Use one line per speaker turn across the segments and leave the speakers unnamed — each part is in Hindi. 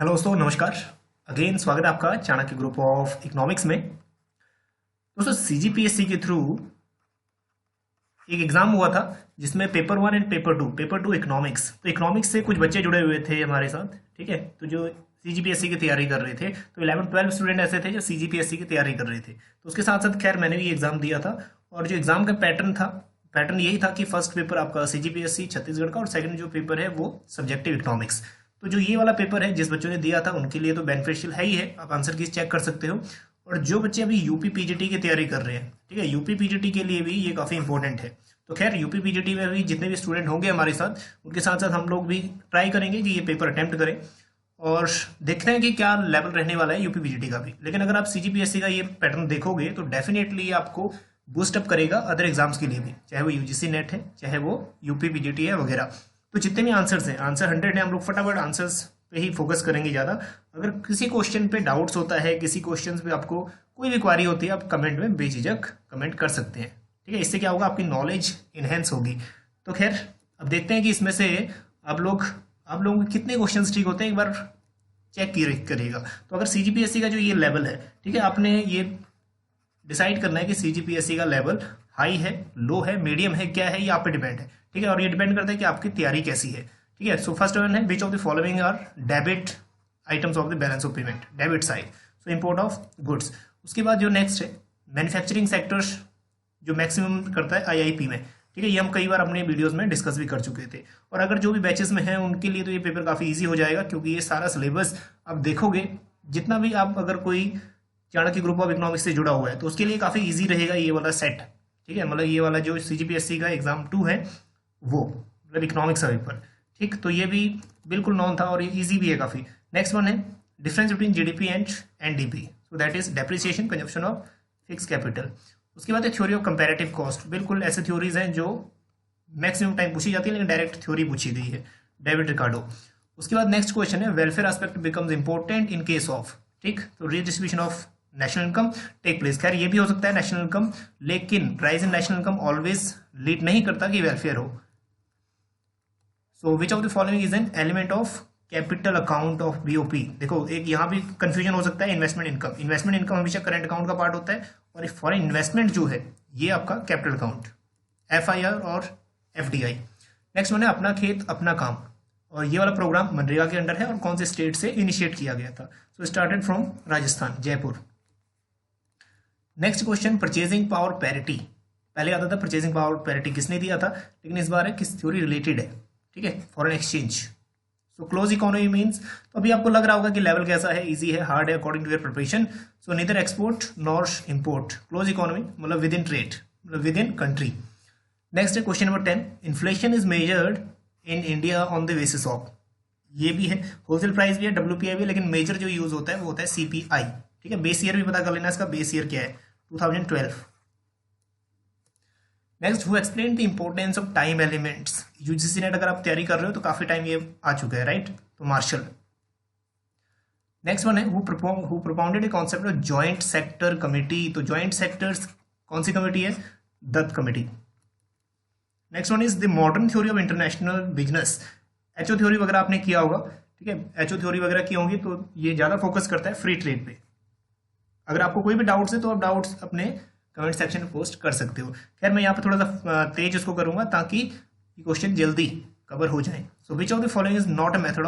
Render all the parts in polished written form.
हेलो दोस्तों, नमस्कार। अगेन स्वागत है आपका चाणक्य ग्रुप ऑफ इकोनॉमिक्स में। दोस्तों, सीजीपीएससी के थ्रू एक एग्जाम हुआ था जिसमें paper 1 and paper two economics. तो इकोनॉमिक्स से कुछ बच्चे जुड़े हुए थे हमारे साथ, ठीक है। तो जो सीजीपीएससी की तैयारी कर रहे थे, तो 11-12 स्टूडेंट ऐसे थे जो सीजीपीएससी की तैयारी कर रहे थे। तो उसके साथ साथ खैर मैंने भी एग्जाम दिया था। और जो एग्जाम का पैटर्न यही था कि फर्स्ट पेपर आपका सीजीपीएससी छत्तीसगढ़ का और सेकंड जो पेपर है वो सब्जेक्टिव इकोनॉमिक्स। तो जो ये वाला पेपर है जिस बच्चों ने दिया था उनके लिए तो बेनिफिशियल है ही है, आप आंसर कीज चेक कर सकते हो। और जो बच्चे अभी यूपी पीजीटी की तैयारी कर रहे हैं, ठीक है, यूपी पीजीटी के लिए भी ये काफ़ी इंपॉर्टेंट है। तो खैर यूपी पीजीटी में भी जितने भी स्टूडेंट होंगे हमारे साथ, उनके साथ साथ हम लोग भी ट्राई करेंगे कि ये पेपर अटेम्प्ट करें और देखते हैं कि क्या लेवल रहने वाला है यूपी पीजीटी का भी। लेकिन अगर आप सीजीपीएससी का ये पैटर्न देखोगे तो डेफिनेटली ये आपको बूस्ट अप करेगा अदर एग्जाम्स के लिए भी, चाहे वो यूजीसी नेट है, चाहे वो यूपी पीजीटी है वगैरह। तो जितने भी आंसर्स हैं, आंसर 100 है, हम लोग फटाफट आंसर्स पे ही फोकस करेंगे ज़्यादा। अगर किसी क्वेश्चन पे डाउट्स होता है, किसी क्वेश्चन पे आपको कोई भी क्वारी होती है, आप कमेंट में बेझिझक कमेंट कर सकते हैं, ठीक है। इससे क्या होगा, आपकी नॉलेज इन्हेंस होगी। तो खैर अब देखते हैं कि इसमें से आप लोगों के कितने क्वेश्चंस ठीक होते हैं, एक बार चेक करिएगा। तो अगर सीजीपीएससी का जो ये लेवल है, ठीक है, आपने ये डिसाइड करना है कि सीजीपीएससी का लेवल हाई है, लो है, मीडियम है, क्या है, ये आप पे डिपेंड है, ठीक है। और ये डिपेंड करता है कि आपकी तैयारी कैसी है, ठीक है। सो फर्स्ट वन है, which of the following are debit items of the balance of payment, debit side, so import of goods. उसके बाद जो नेक्स्ट है, मैन्युफैक्चरिंग सेक्टर्स जो मैक्सिमम करता है आईआईपी में, ठीक है। ये हम कई बार अपने वीडियोस में डिस्कस भी कर चुके थे। और अगर जो भी बैचेस में हैं उनके लिए तो ये पेपर काफ़ी इजी हो जाएगा, क्योंकि ये सारा सिलेबस आप देखोगे, जितना भी आप अगर कोई चाणक्य ग्रुप ऑफ इकोनॉमिक्स से जुड़ा हुआ है तो उसके लिए काफ़ी इजी रहेगा ये वाला सेट, ठीक है। मतलब ये वाला जो सीजीपीएससी का एग्जाम 2 है वो, मतलब इकोनॉमिक्स का पेपर, ठीक। तो ये भी बिल्कुल नॉन था और ये ईजी भी है काफ़ी। नेक्स्ट वन है difference between GDP and NDP, so that is depreciation, consumption of fix capital. उसके बाद है थ्योरी ऑफ कंपैरेटिव कॉस्ट। बिल्कुल ऐसे थ्योरीज हैं जो मैक्सिमम टाइम पूछी जाती है, लेकिन डायरेक्ट थ्योरी पूछी गई है, डेविड रिकार्डो। उसके बाद नेक्स्ट क्वेश्चन है welfare aspect becomes important in case of, ठीक, तो redistribution of national income take place. खैर ये भी हो सकता है नेशनल इनकम, लेकिन rise in national income always lead नहीं करता कि वेलफेयर हो। So which of the following is an element of capital account of BOP. देखो एक यहाँ भी कंफ्यूजन हो सकता है, इन्वेस्टमेंट इनकम हमेशा करंट अकाउंट का पार्ट होता है, और फॉरेन इन्वेस्टमेंट जो है ये आपका कैपिटल अकाउंट, एफआईआर और एफडीआई। नेक्स्ट वन है अपना खेत अपना काम, और ये वाला प्रोग्राम मनरेगा के अंडर है और कौन से स्टेट से इनिशिएट किया गया था। So started from Rajasthan, Jaipur. Next question purchasing power parity. पहले आता था परचेजिंग पावर पैरिटी किसने दिया था, लेकिन इस बार है किस थ्योरी रिलेटेड है, ठीक है, foreign exchange. So close economy means, तो अभी आपको लग रहा होगा कि लेवल कैसा है, इजी है, हार्ड है, according to your preparation. So neither export nor import. Close economy मतलब विद इन ट्रेड, मतलब विद इन कंट्री। नेक्स्ट है question number 10, inflation is measured in India on the basis of. ये भी है, होलसेल प्राइस भी है, डब्ल्यूपीआई भी है, लेकिन मेजर जो यूज होता है वो होता है सीपीआई, ठीक है। बेस ईयर भी पता कर लेना, इसका बेस ईयर क्या है, 2012। Next, who explain the importance of time elements. UGC net अगर आप तैयारी कर रहे हो तो काफी टाइम ये आ चुका है, राइट, तो मार्शल। नेक्स्ट वन है who propounded the concept of joint sector committee. तो जॉइंट सेक्टर्स कौन सी कमिटी है, Dutt committee. Next one is the modern theory of international business. HO theory वगैरह आपने किया होगा, ठीक है, एचओ थ्योरी वगैरह की होंगी, तो ये ज्यादा फोकस करता है फ्री ट्रेड पे। अगर आपको कोई भी डाउट्स है तो आप डाउट्स अपने कमेंट सेक्शन में पोस्ट कर सकते हो। खैर मैं यहाँ पे थोड़ा सा तेज इसको करूंगा ताकि ये क्वेश्चन जल्दी कवर हो जाए। So which of the following is not a method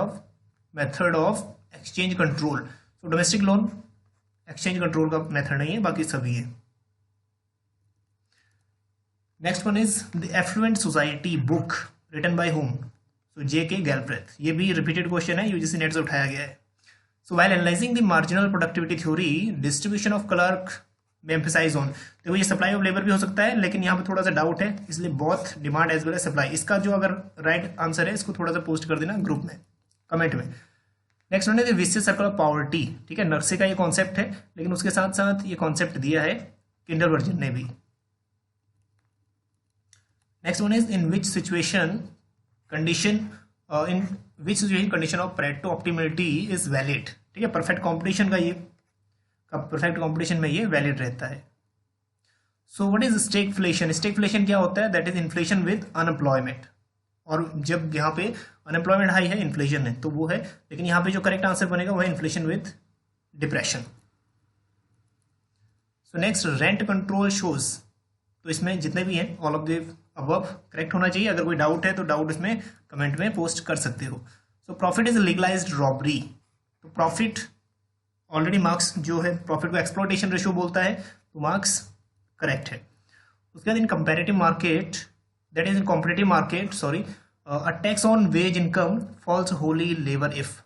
of exchange control. So domestic loan exchange control का मेथड नहीं है, बाकी सभी है। Next one is the affluent society book written by whom. So J K Galbraith. ये भी रिपीटेड क्वेश्चन है, यूजीसी नेट से उठाया गया है। So while analysing the marginal productivity theory distribution of Clark में एम्फेसाइज ऑन। देखो ये सप्लाई ऑफ लेबर भी हो सकता है, लेकिन यहाँ पे थोड़ा सा डाउट है, इसलिए बहुत demand as well as supply. इसका जो अगर राइट आंसर है इसको थोड़ा सा पोस्ट कर देना ग्रुप में, कमेंट में। नेक्स्ट वन है विशियस सर्कल ऑफ पॉवर्टी, ठीक है, नर्से का ये कॉन्सेप्ट है, लेकिन उसके साथ साथ ये कॉन्सेप्ट दिया है किंडरवर्जन ने भी। Next one is in which situation condition condition of Pareto optimality is valid, ठीक है। परफेक्ट कंपटीशन का ये परफेक्ट कंपटीशन में ये वैलिड रहता है। So what is stagflation. Stagflation क्या होता है, that is inflation with unemployment, और जब यहाँ पे अनएम्प्लॉयमेंट हाई है, इन्फ्लेशन है, तो वो है, लेकिन यहाँ पे जो करेक्ट आंसर बनेगा वो है inflation with depression. So next, rent control shows, तो इसमें जितने भी हैं all of the above correct होना चाहिए। अगर कोई डाउट है तो डाउट इसमें कमेंट में पोस्ट कर सकते हो। So profit is legalised robbery, तो प्रॉफिट ऑलरेडी मार्क्स जो है प्रॉफिट को एक्सप्लॉयटेशन रेशियो बोलता है, तो मार्क्स करेक्ट है। उसके बाद in comparative market, that is in competitive market sorry, a tax on wage income falls wholly labour if,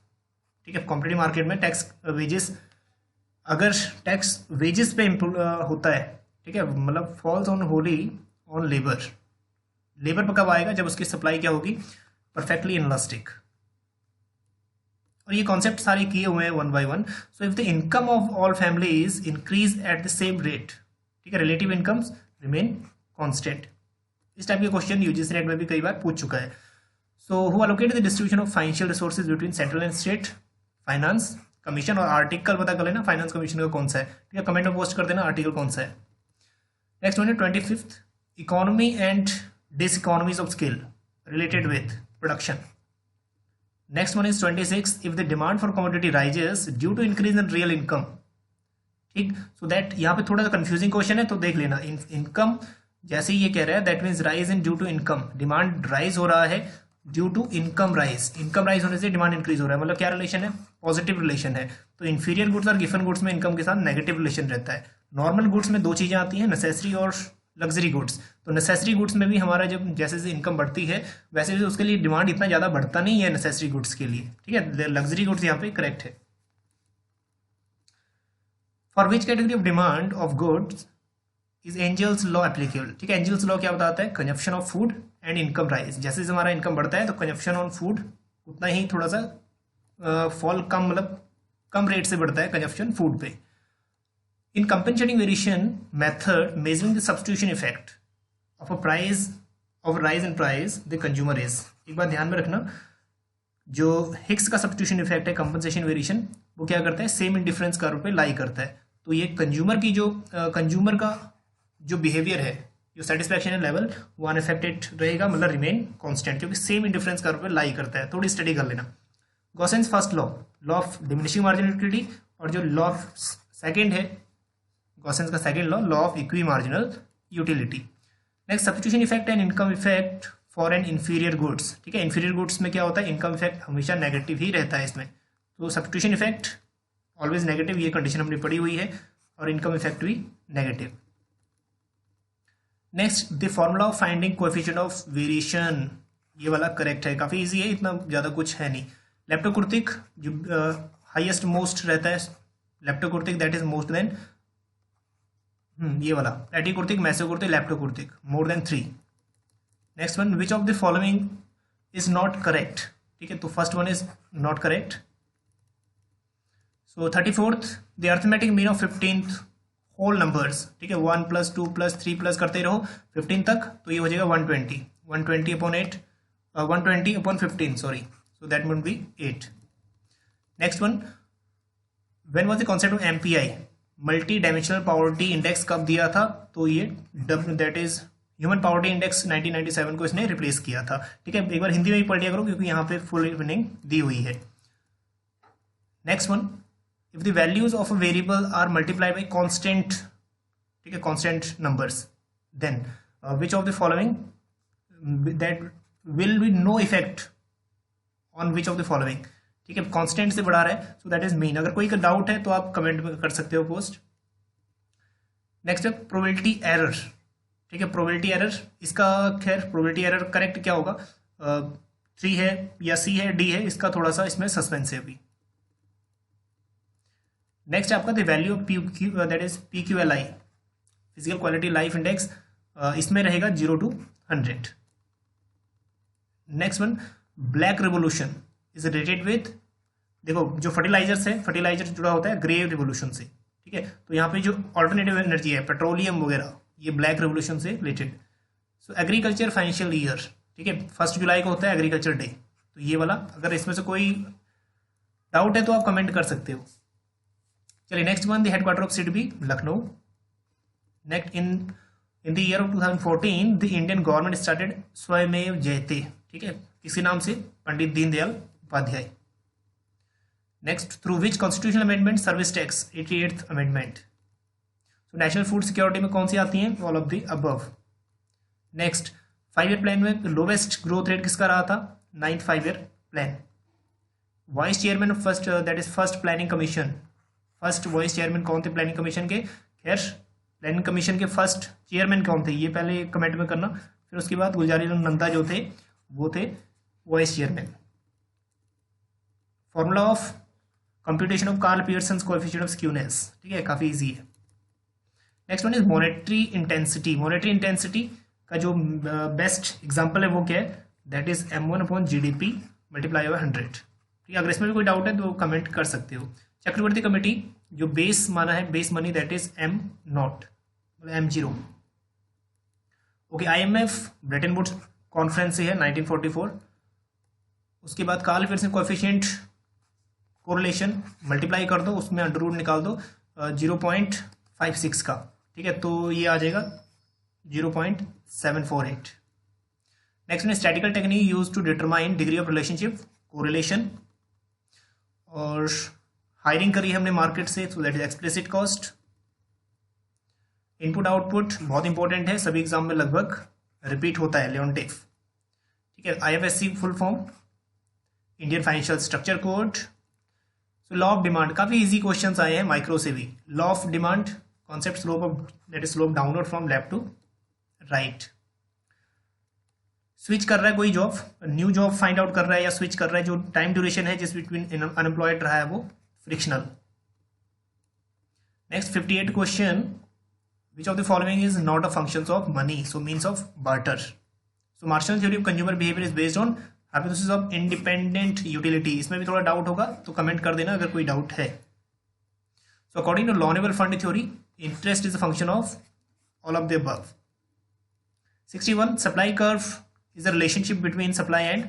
ठीक है, कॉम्पिटिटिव मार्केट में टैक्स वेजेस, अगर टैक्स वेजेस पे होता है, ठीक है, मतलब falls on wholly on labour, labour पर कब आएगा, जब उसकी सप्लाई क्या होगी, परफेक्टली इनलास्टिक। और ये कॉन्सेप्ट सारे किए हुए हैं one by one. So if the income of all families increase at the same rate, ठीक है, रिलेटिव इनकम्स रिमेन कांस्टेंट। इस टाइप के क्वेश्चन यूजीसी नेट में भी कई बार पूछ चुका है। So who allocated the distribution of financial resources between central and state, finance commission, और आर्टिकल पता कर लेना फाइनेंस कमीशन का कौन सा है, ठीक है, कमेंट में पोस्ट कर देना आर्टिकल कौन सा है। नेक्स्ट वन है 25th, economy and diseconomies of skill related with production. Next one is 26, if the demand for commodity rises due to increase in real income, ठीक, सो दैट यहाँ पे थोड़ा सा कंफ्यूजिंग क्वेश्चन है, तो देख लेना। इनकम जैसे ही ये कह रहा है, that means rise in due to income, demand rise हो रहा है due to income rise, income rise होने से डिमांड इंक्रीज हो रहा है, मतलब क्या रिलेशन है, पॉजिटिव रिलेशन है। तो इन्फीरियर गुड्स और गिवन गुड्स में इनकम के साथ नेगेटिव रिलेशन रहता है। नॉर्मल गुड्स में दो चीजें आती हैं, नेसेसरी और लग्जरी गुड्स। तो नेसेसरी गुड्स में भी हमारा जब जैसे जैसे इनकम बढ़ती है वैसे वैसे उसके लिए डिमांड इतना ज्यादा बढ़ता नहीं है नेसेसरी गुड्स के लिए, ठीक है, लग्जरी गुड्स यहाँ पे करेक्ट है। For which category of demand of goods is Engel's law applicable, ठीक है, एंजल्स लॉ क्या बताता है, consumption of food and income rise, जैसे जैसे हमारा इनकम बढ़ता है तो कंजप्शन ऑन फूड उतना ही थोड़ा सा फॉल कम, मतलब कम रेट से बढ़ता है कंजप्शन फूड पे। In compensating variation method measuring the substitution effect of a price of rise in price the consumer is, एक बात ध्यान में रखना, जो हिक्स का सब्स्टिट्यूशन इफेक्ट है कंपनसेशन वेरिएशन, वो क्या करता है, सेम इंडिफरेंस कर्व पे लाई करता है। तो ये कंज्यूमर की जो कंज्यूमर का जो बिहेवियर है, जो सेटिस्फैक्शन लेवल, वो अनअफेक्टेड रहेगा, मतलब रिमेन कांस्टेंट, क्योंकि सेम इंडिफरेंस कर्व पे लाई करता है। थोड़ी स्टडी कर लेना। Gossen's first law, law of diminishing marginal utility, और जो लॉ ऑफ सेकंड है गॉसेंस का second law, law of equi marginal utility. Next, substitution effect and income effect for an inferior goods, ठीक है, इंफीरियर गुड्स में क्या होता है, इनकम इफेक्ट हमेशा नेगेटिव ही रहता है इसमें। तो सब्स्टिट्यूशन इफेक्ट ऑलवेज नेगेटिव, ये कंडीशन हमने पढ़ी हुई है, और इनकम इफेक्ट भी negative. Next, the formula of finding coefficient of variation, ये वाला करेक्ट है, काफी इजी है, इतना ज्यादा कुछ है नहीं। लेप्टोकुर्तिक जो हाईएस्ट मोस्ट रहता है, leptokurtic that is most than, ये वाला platykurtic, mesokurtic, leptokurtic more than 3। Next one, which of the following is not correct, ठीक है, तो first one is not correct. So 34th, the arithmetic mean of 15th whole numbers, ठीक है, 1 + 2 + 3 प्लस करते रहो 15 तक, तो ये हो जाएगा 120, 120 upon 8, 120 upon 15 sorry, so that would B 8। Next one, when was the concept of MPI, multi dimensional poverty index कब दिया था, तो ये that is human poverty index 1997 को इसने रिप्लेस किया था, ठीक है, एक बार हिंदी में ही पढ़ लिया करो क्योंकि यहाँ पे फुल मीनिंग दी हुई है। Next one, if the values of a variable are multiplied by constant, ठीक है, constant numbers, then which of the following that will be no effect on which of the following, ठीक है, constant से बढ़ा रहा है, so that is mean। अगर कोई का डाउट है तो आप कमेंट में कर सकते हो पोस्ट। नेक्स्ट है प्रोबेबिलिटी एरर, ठीक है, प्रोबेबिलिटी एरर, इसका खैर प्रोबेबिलिटी एरर करेक्ट क्या होगा, 3 है या C है D है, इसका थोड़ा सा इसमें सस्पेंस है अभी। नेक्स्ट आपका the value of that is PQLI, physical quality life index, इसमें रहेगा 0 to 100। Next one, black revolution is related with, देखो जो फर्टिलाइजर्स है, फर्टिलाइजर जुड़ा होता है ग्रे रिवोल्यूशन से, ठीक है, तो यहाँ पे जो ऑल्टरनेटिव एनर्जी है पेट्रोलियम वगैरह, ये ब्लैक रिवोल्यूशन से रिलेटेड। सो एग्रीकल्चर फाइनेंशियल ईयर, ठीक है, 1 जुलाई को होता है एग्रीकल्चर डे, तो ये वाला, अगर इसमें से कोई डाउट है तो आप कमेंट कर सकते हो। चलिए next one, the headquarter of SIDBI, Lucknow. Next, in the year of 2014 the Indian government started Swayamev Jayate, ठीक ठीक है, किसके नाम से? Pandit Deendayal Upadhyay. Next, through which constitutional amendment service tax 88th amendment. तो नेशनल फूड सिक्योरिटी में कौन सी आती हैं? All of the above. Next, 5 year plan में लोवेस्ट ग्रोथ रेट किसका रहा था? 9th 5 year plan. Vice chairman of first that is first planning commission, first vice chairman कौन थे प्लानिंग कमीशन के? खैर, प्लानिंग कमीशन के फर्स्ट चेयरमैन कौन थे ये पहले कमेंट में करना, फिर उसके बाद गुलजारी लाल नंदा जो थे वो थे vice chairman. Formula of computation of Karl Pearson coefficient of skewness, ठीक है, काफी इजी है। Next one is monetary intensity. Monetary intensity का जो बेस्ट एग्जांपल है वो क्या है? That is M1/GDP multiply by 100। ठीक है, अगर इसमें भी कोई डाउट है तो कमेंट कर सकते हो। चक्रवर्ती कमेटी जो बेस माना है, base money, that is M0 मतलब M0। Okay, IMF Bretton Woods conference से है 1944। उसके बाद Karl Pearson coefficient correlation multiply कर दो, उसमें अंडर रूट निकाल दो 0.56 का, ठीक है, तो ये आ जाएगा 0.748। नेक्स्ट में statical technique use to determine degree of relationship correlation. और हायरिंग करी है हमने मार्केट से, so that is explicit cost. Input output बहुत इंपॉर्टेंट है, सभी एग्जाम में लगभग रिपीट होता है, लियोनटिफ। ठीक है, IFSC full form Indian financial structure code. So law of demand, काफी इजी क्वेश्चंस आए हैं माइक्रो से भी। Law of demand concept, slope of that is slope downward from left to right. Switch कर रहा है कोई job, new job find out कर रहा है या स्विच कर रहा है, जो टाइम ड्यूरेशन है जिस बिटवीन अनएम्प्लॉयड रहा है वो frictional. Next 58 question, which of the following is not a functions of money, so means of barter. So Marshall theory of consumer behaviour is based on hypothesis of independent utility. इसमें भी थोड़ा डाउट होगा तो कमेंट कर देना अगर कोई डाउट है। So according to loanable fund theory, interest is a function of all of the above. 61, supply curve is a relationship between supply and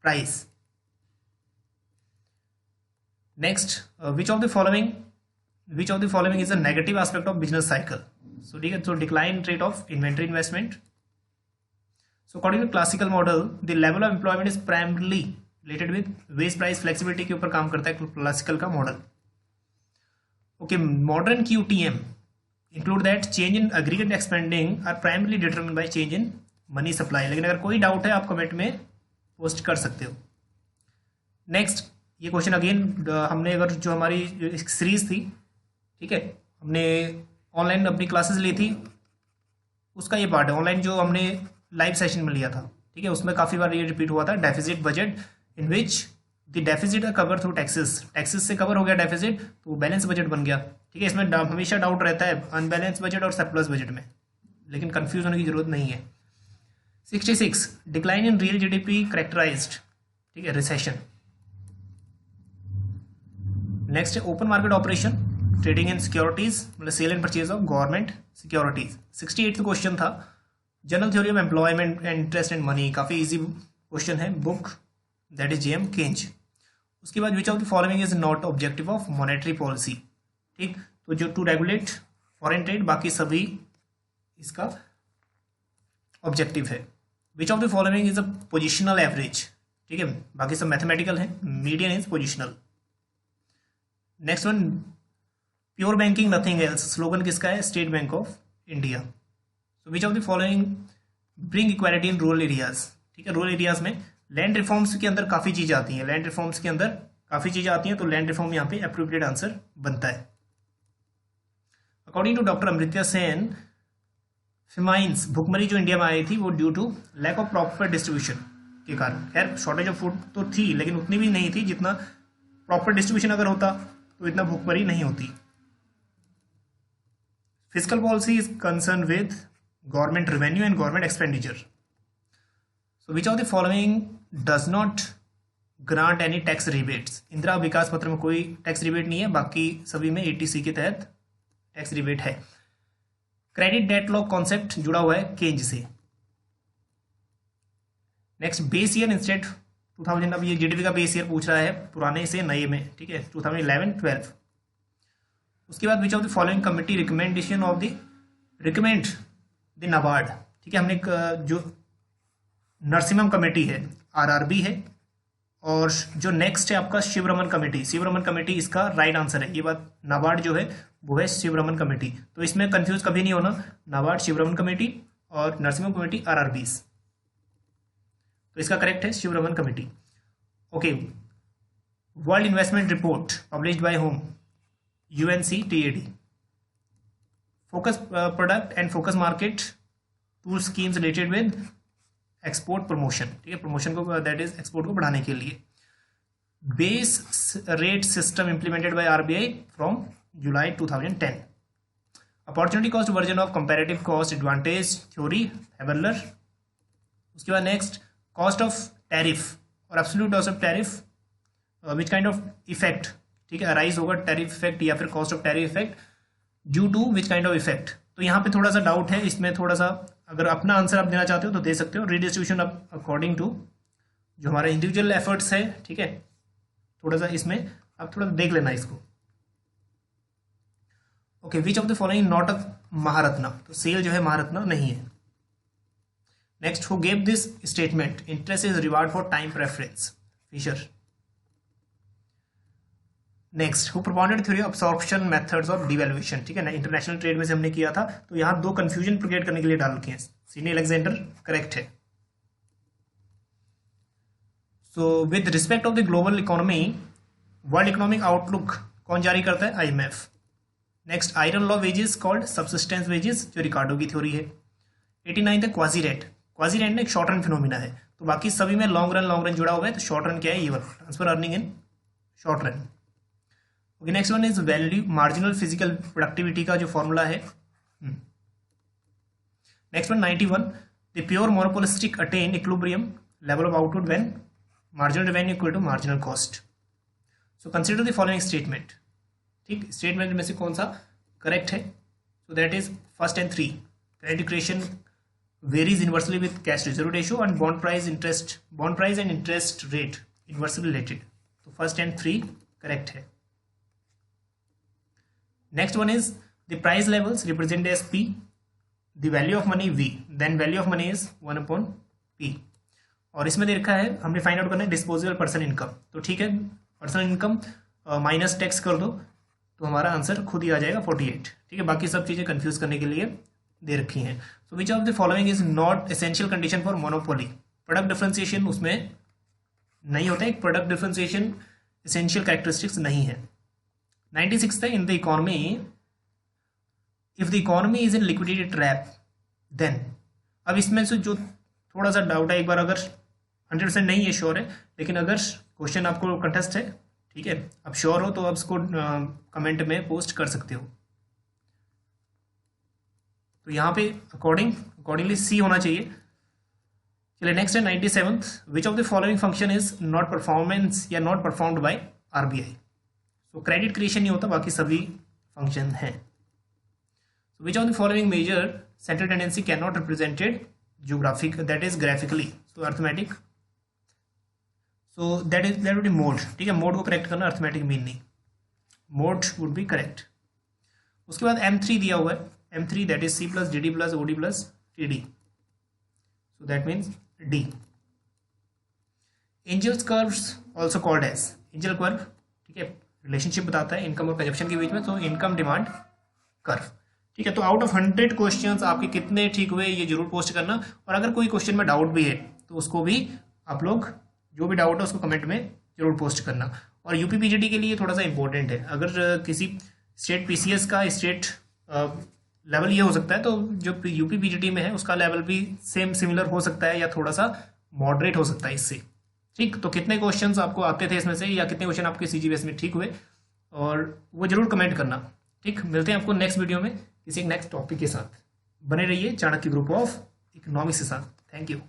price. Next, which of the following is a negative aspect of business cycle? So decline rate of inventory investment. So according to classical model, the level of employment is primarily related with wage price flexibility के ऊपर काम करता है classical का model. Okay, modern QTM include that change in aggregate expending are primarily determined by change in money supply. लेकिन अगर कोई डाउट है आप कमेंट में पोस्ट कर सकते हो। नेक्स्ट, ये क्वेश्चन अगेन हमने अगर जो हमारी सीरीज थी, ठीक है, हमने ऑनलाइन अपनी क्लासेस ली थी, उसका ये पार्ट है। ऑनलाइन जो हमने लाइव सेशन में लिया था, ठीक है, उसमें काफ़ी बार ये रिपीट हुआ था, deficit budget in which the deficit are cover through taxes. Taxes से कवर हो गया डेफिसिट तो बैलेंस बजट बन गया। ठीक है, इसमें हमेशा डाउट रहता है अनबैलेंस बजट और सरप्लस बजट में, लेकिन कंफ्यूज होने की जरूरत नहीं है। 66, decline in real GDP characterised, ठीक है, रिसेशन। नेक्स्ट है open market operation, trading in securities, मतलब sell and purchase of government securities. 68th question था general theory of employment and interest and money, काफी इजी क्वेश्चन है, book that is JM Keynes. उसके बाद which of the following is not objective of monetary policy. ठीक, तो जो टू रेगुलेट फॉरेन ट्रेड, बाकी सभी इसका ऑब्जेक्टिव है। Which of the following is a positional average, ठीक है, बाकी सब मैथमेटिकल है, median is positional. Next one, pure banking nothing else, slogan किसका है? State bank of India. So which of the following bring equality in rural areas, ठीक है, रूरल एरियाज में लैंड रिफॉर्म्स के अंदर काफी चीजें आती हैं, लैंड रिफॉर्म्स के अंदर काफी चीजें आती हैं, तो लैंड रिफॉर्म यहाँ पे एप्रोप्रिएट आंसर बनता है। According to doctor Amartya Sen, famines, भुखमरी जो इंडिया में आई थी वो due to lack of proper distribution के कारण। खैर शॉर्टेज ऑफ फूड तो थी लेकिन उतनी भी नहीं थी जितना प्रॉपर डिस्ट्रीब्यूशन अगर होता तो इतना भुखमरी नहीं होती। Physical policy is concern with government revenue and government expenditure. So which of the following does not grant any tax rebates. Indira Vikas Patra में कोई टैक्स रिबेट नहीं है, बाकी सभी में ATC के तहत टैक्स रिबेट है। क्रेडिट डेट लॉ कॉन्सेप्ट जुड़ा हुआ है केंज से। नेक्स्ट, बेस ईयर इंस्टेड 2000, अब ये GDP का बेस ईयर पूछ रहा है पुराने से नए में, ठीक है, 2011-12। उसके बाद which of the following committee recommend the NABARD, ठीक है, हमने जो नरसिम्हम कमेटी है, आरआरबी है, और जो नेक्स्ट है आपका शिवरमन कमेटी, शिवरमन कमेटी इसका राइट आंसर है। ये बात नाबार्ड जो है वो है शिवरमन कमेटी, तो इसमें कंफ्यूज कभी नहीं होना, नाबार्ड शिवरमन कमेटी और नरसिम्हम कमेटी आरआरबीज, तो इसका करेक्ट है Shivaraman committee. Okay, world investment report published by home, UNCTAD, focus product and focus market two schemes related with export promotion, ठीक है, प्रमोशन को दैट इज एक्सपोर्ट को बढ़ाने के लिए। Base rate system implemented by RBI from July 2010। Opportunity cost version of comparative cost advantage theory, Haberler. उसके बाद नेक्स्ट कॉस्ट ऑफ टैरिफ और absolute cost of tariff which kind of effect, ठीक है, अराइज होगा टैरिफ इफेक्ट या फिर cost of tariff effect due to which kind of effect. तो यहाँ पे थोड़ा सा डाउट है, इसमें थोड़ा सा अगर अपना आंसर आप देना चाहते हो तो दे सकते हो, रिडिस्ट्रीब्यूशन अकॉर्डिंग टू जो हमारा इंडिविजुअल एफर्ट्स है, ठीक है, थोड़ा सा इसमें आप थोड़ा देख लेना इसको। Okay, which of the following not a Maharatna, तो सेल जो है महारत्ना नहीं है। Next, who gave this statement interest is reward for time preference, Fisher. Next, who propounded theory of absorption methods of devaluation, ठीक है ना, इंटरनेशनल ट्रेड में से हमने किया था, तो यहाँ दो कंफ्यूजन क्रिएट करने के लिए डाल रखे हैं, सीनी अलेक्जेंडर करेक्ट है। So with respect of the global economy, world economic outlook कौन जारी करता है, IMF। Next, iron law wages called subsistence wages, जो रिकार्डो की थ्योरी है। 89 है क्वाजी रेट, क्वाजी रेट ने एक शॉर्ट रन फिनोमिना है, तो बाकी सभी में लॉन्ग रन जुड़ा हुआ है, तो शॉर्ट रन क्या है, ये वाला transfer earning in short run. Okay, next one is value marginal physical productivity का जो फॉर्मूला है। Next one 91, the pure monopolistic attain equilibrium level of output when marginal revenue equal to marginal cost. So consider the following statement, ठीक, स्टेटमेंट में से कौन सा करेक्ट है, so that is first and 3, credit creation varies inversely with cash reserve ratio and bond price and interest rate inversely related, तो फर्स्ट एंड 3 करेक्ट है। Next one is the price levels represented as P, the value of money V, then value of money is 1 upon P। और इसमें दे रखा है हमने फाइंड आउट करना है डिस्पोजेबल पर्सन इनकम, तो ठीक है, पर्सन इनकम माइनस टैक्स कर दो तो हमारा आंसर खुद ही आ जाएगा 48, ठीक है, बाकी सब चीज़ें कंफ्यूज करने के लिए दे रखी हैं। So which of the following is not essential condition for monopoly, product differentiation उसमें नहीं होता है, प्रोडक्ट डिफरेंशिएशन एसेंशियल कैरेक्टरिस्टिक्स नहीं है। 96 था, in the economy if the economy is in liquidity trap then. अब इसमें से जो थोड़ा सा डाउट है, एक बार अगर 100% नहीं है श्योर है, लेकिन अगर क्वेश्चन आपको कंटेस्ट है, ठीक है, अब श्योर हो तो आप इसको कमेंट में पोस्ट कर सकते हो। तो यहाँ पे अकॉर्डिंगली सी होना चाहिए। चलिए नेक्स्ट है 97th, which of the following function is not performance या नॉट परफॉर्म्ड बाय RBI। तो क्रेडिट क्रिएशन नहीं होता, बाकी सभी फंक्शन हैं। So which of the following major central tendency can not represented geographic that is graphically, तो arithmetic, so that would be mode, ठीक है, मोड को करेक्ट करना, अर्थमेटिक मीन नहीं, मोड वुड बी करेक्ट। उसके बाद M3 दिया हुआ है, M3 that is C plus DD plus OD plus TD, so that means D। Engel's curves also called as Engel curve, ठीक है, रिलेशनशिप बताता है इनकम और कंजप्शन के बीच में, तो इनकम डिमांड कर्व, ठीक है। तो आउट ऑफ 100 क्वेश्चंस आपके कितने ठीक हुए ये जरूर पोस्ट करना, और अगर कोई क्वेश्चन में डाउट भी है तो उसको भी आप लोग जो भी डाउट है उसको कमेंट में जरूर पोस्ट करना। और UPPGT के लिए थोड़ा सा इंपॉर्टेंट है, अगर किसी स्टेट PCS का स्टेट लेवल ये हो सकता है, तो जो UPPGT में है उसका लेवल भी सेम सिमिलर हो सकता है या थोड़ा सा मॉडरेट हो सकता है इससे, ठीक। तो कितने क्वेश्चंस आपको आते थे इसमें से, या कितने क्वेश्चन आपके CGPS में ठीक हुए, और वो जरूर कमेंट करना, ठीक। मिलते हैं आपको नेक्स्ट वीडियो में किसी नेक्स्ट टॉपिक के साथ, बने रहिए चाणक्य ग्रुप ऑफ इकोनॉमिक्स के साथ। Thank you.